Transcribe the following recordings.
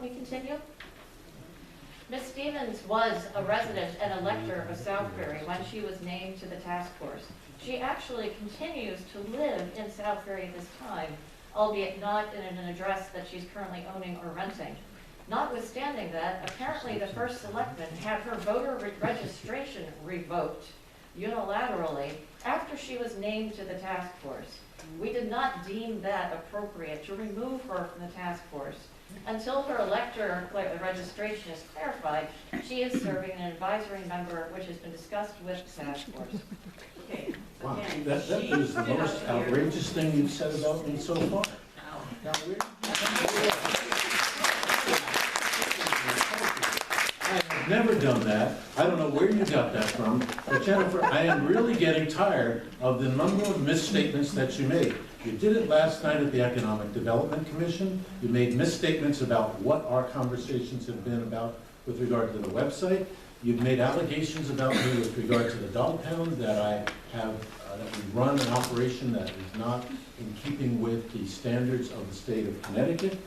let me continue? Ms. Stevens was a resident and elector of Southbury when she was named to the task force. She actually continues to live in Southbury at this time, albeit not in an address that she's currently owning or renting. Notwithstanding that, apparently the first selectman had her voter registration revoked unilaterally after she was named to the task force. We did not deem that appropriate to remove her from the task force. Until her elector registration is clarified, she is serving an advisory member, which has been discussed with the task force. Okay, Wow, again, that she is the stood most up here. outrageous thing you've said about me so far. Now, I have never done that. I don't know where you got that from. But Jennifer, I am really getting tired of the number of misstatements that you made. You did it last night at the Economic Development Commission. You made misstatements about what our conversations have been about with regard to the website. You've made allegations about me with regard to the dog pound, that I have, that we run an operation that is not in keeping with the standards of the state of Connecticut.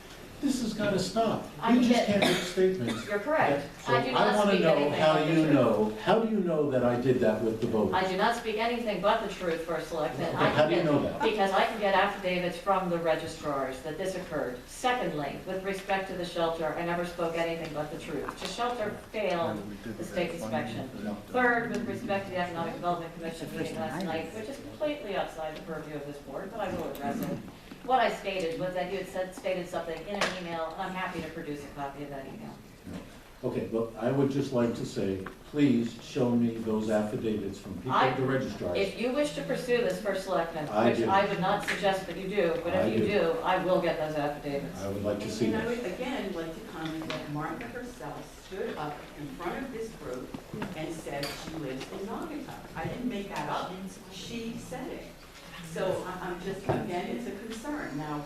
This has got to stop. You just can't make statements. You're correct. So I do not I want to speak know, anything how but do the you truth. know, how do you know that I did that with the voters? I do not speak anything but the truth, First Selectman. Okay, how do you know that? Because I can get affidavits from the registrars that this occurred. Secondly, with respect to the shelter, I never spoke anything but the truth. The shelter failed the state inspection. Third, with respect to the Economic Development Commission meeting last night, which is completely outside the purview of this board, but I will address it. What I stated was that you had stated something in an email, and I'm happy to produce a copy of that email. Okay, well, I would just like to say, please show me those affidavits from people at the registrars. If you wish to pursue this, First Selectman, I which do. I would not suggest that you do, but I if you do. do, I will get those affidavits. I would like to see And I them. would again like to comment that Martha herself stood up in front of this group and said she lives in Naugatuck. I didn't make that up. She said it. So I'm just, again, it's a concern. Now,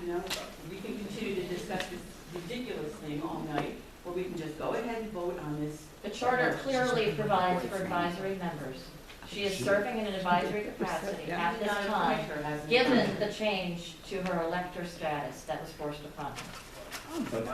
you know, we can continue to discuss this ridiculous thing all night, or we can just go ahead and vote on this. The charter clearly provides for advisory members. She is serving in an advisory capacity at this time, given the change to her elector status that was forced upon her. But